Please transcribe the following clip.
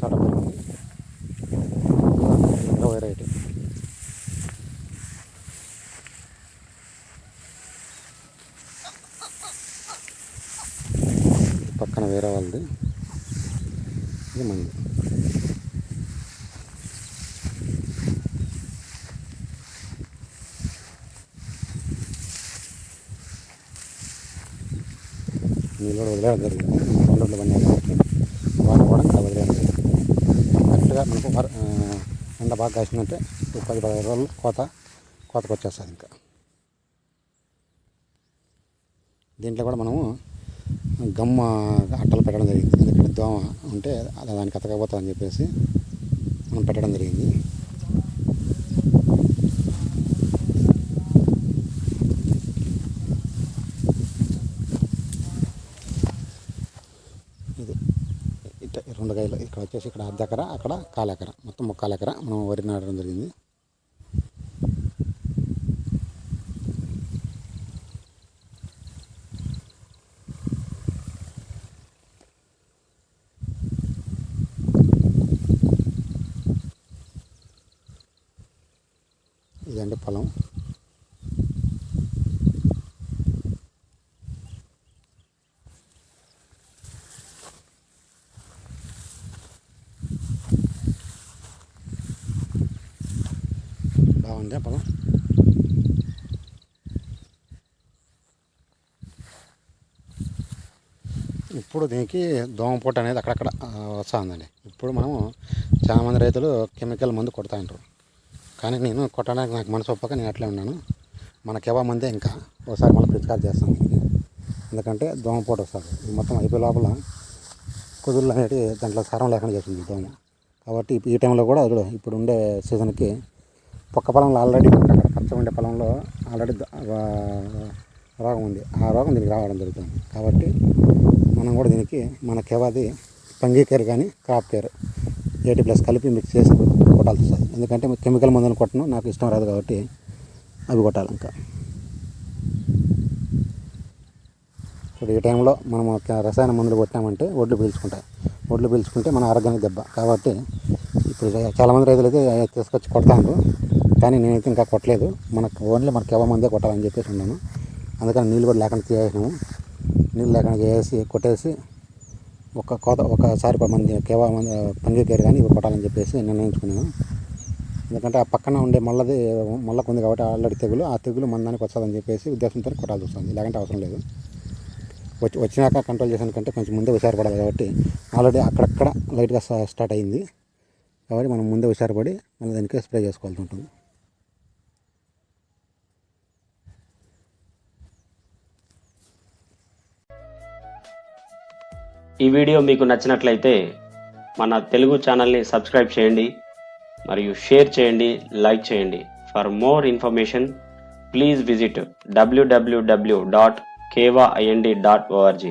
Setup variety. పక్కన వేరే వాళ్ళది, ఇది మంది. నీళ్ళు కూడా వదిలేయడం జరిగింది. 2 రోజులు పడినాయి కాబట్టి వాటర్ కూడా ఇంకా వదిలేయడం జరిగింది. కరెక్ట్గా మనకు ఎండ బాగా కాసిందంటే 10-15 రోజులు కోతకు వచ్చేస్తుంది. ఇంకా దీంట్లో కూడా మనము గమ్మ అట్టలు పెట్టడం జరిగింది. ఎందుకంటే దోమ ఉంటే దానికి అతకపోతుందని చెప్పేసి మనం పెట్టడం జరిగింది. ఇది ఇట్లా 2 కాయలు, ఇక్కడ వచ్చేసి ఇక్కడ 1/2 ఎకరా, అక్కడ 1/4 ఎకరా, మొత్తం 1/4 ఎకరా మనం వరి నాటడం జరిగింది. ఇదండి పొలం. బాగుంది పొలం. ఇప్పుడు దీనికి దోమపోటు అనేది అక్కడక్కడ వస్తుందండి. ఇప్పుడు మనము చాలామంది రైతులు కెమికల్ మందు కొడతా ఉంటారు, కానీ నేను కొట్టడానికి నాకు మనసు ఒప్పక నేను అట్లే ఉన్నాను. మనకెవా మందే ఇంకా ఒకసారి మళ్ళీ పిచికారి చేస్తాను. ఎందుకంటే దోమపోటు వస్తుంది. మొత్తం అయిపోయే లోపల కుదుళ్ళు అనేవి దాంట్లో సారం లేకుండా చేస్తుంది దోమ. కాబట్టి ఈ టైంలో కూడా ఇప్పుడు ఉండే సీజన్కి పక్క పొలంలో ఆల్రెడీ అక్కడ పచ్చ ఉండే పొలంలో ఆల్రెడీ రోగం ఉంది. ఆ రోగం దీనికి రావడం జరుగుతుంది. కాబట్టి మనం కూడా దీనికి మన కెవాది పంగీ కేర్ కానీ క్రాప్ కేర్ 80+ కలిపి మిక్స్ చేసి కొట్టాల్సి వస్తుంది. ఎందుకంటే కెమికల్ మందులు కొట్టడం నాకు ఇష్టం రాదు కాబట్టి అవి కొట్టాలి. ఇంకా ఇప్పుడు ఈ టైంలో మనం రసాయన మందులు కొట్టామంటే ఒడ్లు పీల్చుకుంటే మన ఆరోగ్యానికి దెబ్బ. కాబట్టి ఇప్పుడు చాలామంది రైతులు అయితే తీసుకొచ్చి కొడతాను, కానీ నేనైతే ఇంకా కొట్టలేదు. ఓన్లీ మన కెవ మందే కొట్టాలని చెప్పేసి ఉన్నాను. అందుకని నీళ్ళు కూడా లేకుండా చేసాము. నీళ్ళు లేకుండా చేసి కొట్టేసి ఒకసారి మంది కెవ పంగీ కేర్ కానీ ఇవి కొట్టాలని చెప్పేసి నిర్ణయించుకున్నాను. ఎందుకంటే ఆ పక్కన ఉండే మళ్ళకు ఉంది కాబట్టి ఆల్రెడీ ఆ తెగులు మందానికి వస్తుందని చెప్పేసి ఉద్దేశంతో కొట్టాల్సి వస్తుంది. లేకంటే అవసరం లేదు. వచ్చినాక కంట్రోల్ చేసానికంటే కొంచెం ముందే హుషారుపడాలి. కాబట్టి ఆల్రెడీ అక్కడక్కడ లైట్గా స్టార్ట్ అయింది. కాబట్టి మనం ముందే హుషారుపడి మళ్ళీ దానికి స్ప్రే చేసుకోవాల్సి ఉంటుంది. ఈ వీడియో మీకు నచ్చినట్లయితే మన తెలుగు ఛానల్ని సబ్స్క్రైబ్ చేయండి, మరియు షేర్ చేయండి, లైక్ చేయండి. For more information please visit www.kevaind.org.